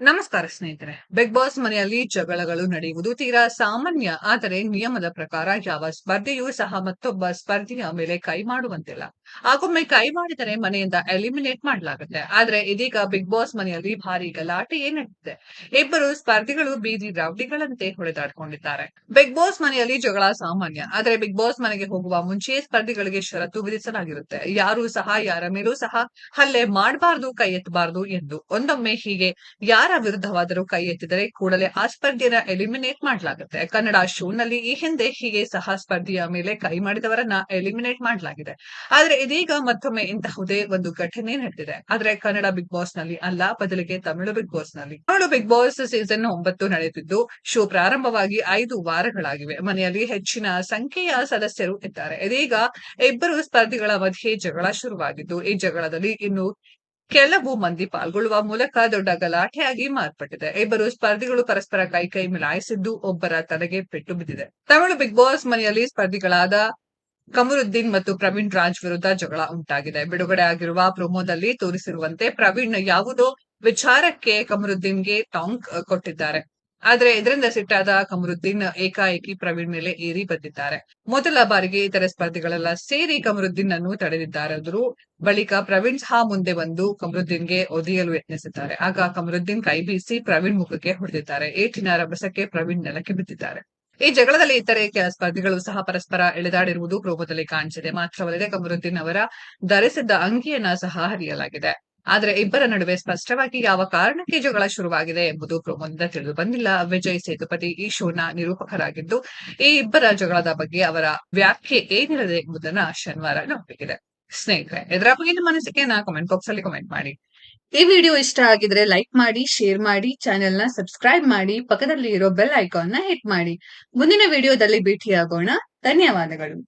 ನಮಸ್ಕಾರ ಸ್ನೇಹಿತರೆ. Big boss ಮನೆಯಲ್ಲಿ ಜಗಳಗಳು ನಡೆಯುವುದು ತೀರಾ ಸಾಮಾನ್ಯ. ಆದರೆ ನಿಯಮದ ಪ್ರಕಾರ ಯಾವ ಸ್ಪರ್ಧಿಯೂ ಸಹ ಮತ್ತೊಬ್ಬ ಸ್ಪರ್ಧಿಯ ಮೇಲೆ ಕೈ ಮಾಡುವಂತಿಲ್ಲ. ಹಾಗೊಮ್ಮೆ ಕೈ ಮಾಡಿದರೆ ಮನೆಯಿಂದ ಎಲಿಮಿನೇಟ್ ಮಾಡಲಾಗುತ್ತೆ. ಆದ್ರೆ ಇದೀಗ ಬಿಗ್ ಬಾಸ್ ಮನೆಯಲ್ಲಿ ಭಾರಿ ಗಲಾಟೆಯೇ ನಡೆದಿದೆ. ಇಬ್ಬರು ಸ್ಪರ್ಧಿಗಳು ಬೀದಿ ರೌಡಿಗಳಂತೆ ಹೊಡೆದಾಡಿಕೊಂಡಿದ್ದಾರೆ. ಬಿಗ್ ಬಾಸ್ ಮನೆಯಲ್ಲಿ ಜಗಳ ಸಾಮಾನ್ಯ. ಆದರೆ ಬಿಗ್ ಬಾಸ್ ಮನೆಗೆ ಹೋಗುವ ಮುಂಚೆ ಸ್ಪರ್ಧಿಗಳಿಗೆ ಷರತ್ತು ವಿಧಿಸಲಾಗಿರುತ್ತೆ. ಯಾರೂ ಸಹ ಯಾರ ಮೇಲೂ ಸಹ ಹಲ್ಲೆ ಮಾಡಬಾರದು, ಕೈ ಎತ್ತಬಾರದು ಎಂದು. ಒಂದೊಮ್ಮೆ ಹೀಗೆ ಯಾರ ವಿರುದ್ಧವಾದರೂ ಕೈ ಎತ್ತಿದರೆ ಕೂಡಲೇ ಆ ಸ್ಪರ್ಧಿಯನ್ನ ಎಲಿಮಿನೇಟ್ ಮಾಡಲಾಗುತ್ತೆ. ಕನ್ನಡ ಶೋನಲ್ಲಿ ಈ ಹಿಂದೆ ಹೀಗೆ ಸಹ ಸ್ಪರ್ಧಿಯ ಮೇಲೆ ಕೈ ಮಾಡಿದವರನ್ನ ಎಲಿಮಿನೇಟ್ ಮಾಡಲಾಗಿದೆ. ಆದ್ರೆ ಇದೀಗ ಮತ್ತೊಮ್ಮೆ ಇಂತಹುದೇ ಒಂದು ಘಟನೆ ನಡೆದಿದೆ. ಆದ್ರೆ ಕನ್ನಡ ಬಿಗ್ ಬಾಸ್ ನಲ್ಲಿ ಅಲ್ಲ, ಬದಲಿಗೆ ತಮಿಳು ಬಿಗ್ ಬಾಸ್ ನಲ್ಲಿ. ತಮಿಳು ಬಿಗ್ ಬಾಸ್ ಸೀಸನ್ 9 ನಡೆದಿದ್ದು ಶೋ ಪ್ರಾರಂಭವಾಗಿ 5 ವಾರಗಳಾಗಿವೆ. ಮನೆಯಲ್ಲಿ ಹೆಚ್ಚಿನ ಸಂಖ್ಯೆಯ ಸದಸ್ಯರು ಇದ್ದಾರೆ. ಇದೀಗ ಇಬ್ಬರು ಸ್ಪರ್ಧಿಗಳ ಮಧ್ಯೆ ಜಗಳ ಶುರುವಾಗಿದ್ದು, ಈ ಜಗಳದಲ್ಲಿ ಇನ್ನು ಕೆಲವು ಮಂದಿ ಪಾಲ್ಗೊಳ್ಳುವ ಮೂಲಕ ದೊಡ್ಡ ಗಲಾಟೆಯಾಗಿ ಮಾರ್ಪಟ್ಟಿದೆ. ಇಬ್ಬರು ಸ್ಪರ್ಧಿಗಳು ಪರಸ್ಪರ ಕೈ ಮಿಲಾಯಿಸಿದ್ದು ಒಬ್ಬರ ತಲೆಗೆ ಪೆಟ್ಟು ಬಿದ್ದಿದೆ. ತಮಿಳು ಬಿಗ್ ಬಾಸ್ ಮನೆಯಲ್ಲಿ ಸ್ಪರ್ಧಿಗಳಾದ ಕಮರುದ್ದೀನ್ ಮತ್ತು ಪ್ರವೀಣ್ ರಾಜ್ ವಿರುದ್ಧ ಜಗಳ ಉಂಟಾಗಿದೆ. ಬಿಡುಗಡೆ ಆಗಿರುವ ಪ್ರೊಮೋದಲ್ಲಿ ತೋರಿಸಿರುವಂತೆ ಪ್ರವೀಣ್ ಯಾವುದೋ ವಿಚಾರಕ್ಕೆ ಕಮರುದ್ದೀನ್ಗೆ ಟಾಂಗ್ ಕೊಟ್ಟಿದ್ದಾರೆ. ಆದ್ರೆ ಇದರಿಂದ ಸಿಟ್ಟಾದ ಕಮರುದ್ದೀನ್ ಏಕಾಏಕಿ ಪ್ರವೀಣ್ ಮೇಲೆ ಏರಿ ಬಂದಿದ್ದಾರೆ. ಮೊದಲ ಬಾರಿಗೆ ಇತರೆ ಸ್ಪರ್ಧಿಗಳೆಲ್ಲ ಸೇರಿ ಕಮರುದ್ದೀನ್ ಅನ್ನು ತಡೆದಿದ್ದಾರಾದರೂ ಬಳಿಕ ಪ್ರವೀಣ್ ಸಹ ಮುಂದೆ ಬಂದು ಕಮರುದ್ದೀನ್ಗೆ ಒದೆಯಲು ಯತ್ನಿಸಿದ್ದಾರೆ. ಆಗ ಕಮರುದ್ದೀನ್ ಕೈ ಬೀಸಿ ಪ್ರವೀಣ್ ಮುಖಕ್ಕೆ ಹೊಡೆದಿದ್ದಾರೆ. ಏಟಿನ ರಭಸಕ್ಕೆ ಪ್ರವೀಣ್ ನೆಲಕ್ಕೆ ಬಿದ್ದಿದ್ದಾರೆ. ಈ ಜಗಳದಲ್ಲಿ ಇತರೆ ಕೆಲ ಸ್ಪರ್ಧಿಗಳು ಸಹ ಪರಸ್ಪರ ಎಳೆದಾಡಿರುವುದು ಪ್ರೋಮೋದಲ್ಲಿ ಕಾಣಿಸಿದೆ. ಮಾತ್ರವಲ್ಲದೆ ಕಮರುದ್ದೀನ್ ಅವರ ಧರಿಸಿದ್ದ ಅಂಗಿಯನ್ನ ಸಹ ಹರಿಯಲಾಗಿದೆ. ಆದ್ರೆ ಇಬ್ಬರ ನಡುವೆ ಸ್ಪಷ್ಟವಾಗಿ ಯಾವ ಕಾರಣಕ್ಕೆ ಜಗಳ ಶುರುವಾಗಿದೆ ಎಂಬುದು ಪ್ರೋಮೋದಿಂದ ತಿಳಿದು ಬಂದಿಲ್ಲ. ವಿಜಯ್ ಸೇತುಪತಿ ಈ ಶೋನ ನಿರೂಪಕರಾಗಿದ್ದು, ಈ ಇಬ್ಬರ ಜಗಳದ ಬಗ್ಗೆ ಅವರ ವ್ಯಾಖ್ಯೆ ಏನಿರದೆ ಎಂಬುದನ್ನ ಶನಿವಾರ ನೋಡಬೇಕಿದೆ. ಸ್ನೇಹಿತರೆ, ಇದರ ಬಗ್ಗೆ ನಿಮ್ಮ ಅನಿಸಿಕೆಯನ್ನ ಕಾಮೆಂಟ್ ಬಾಕ್ಸ್ ಅಲ್ಲಿ ಕಾಮೆಂಟ್ ಮಾಡಿ. ಈ ವಿಡಿಯೋ ಇಷ್ಟ ಆಗಿದ್ರೆ ಲೈಕ್ ಮಾಡಿ, ಶೇರ್ ಮಾಡಿ, ಚಾನೆಲ್ ನ ಸಬ್ಸ್ಕ್ರೈಬ್ ಮಾಡಿ, ಪಕ್ಕದಲ್ಲಿ ಇರೋ ಬೆಲ್ ಐಕಾನ್ ನ ಹಿಟ್ ಮಾಡಿ. ಮುಂದಿನ ವಿಡಿಯೋದಲ್ಲಿ ಭೇಟಿಯಾಗೋಣ. ಧನ್ಯವಾದಗಳು.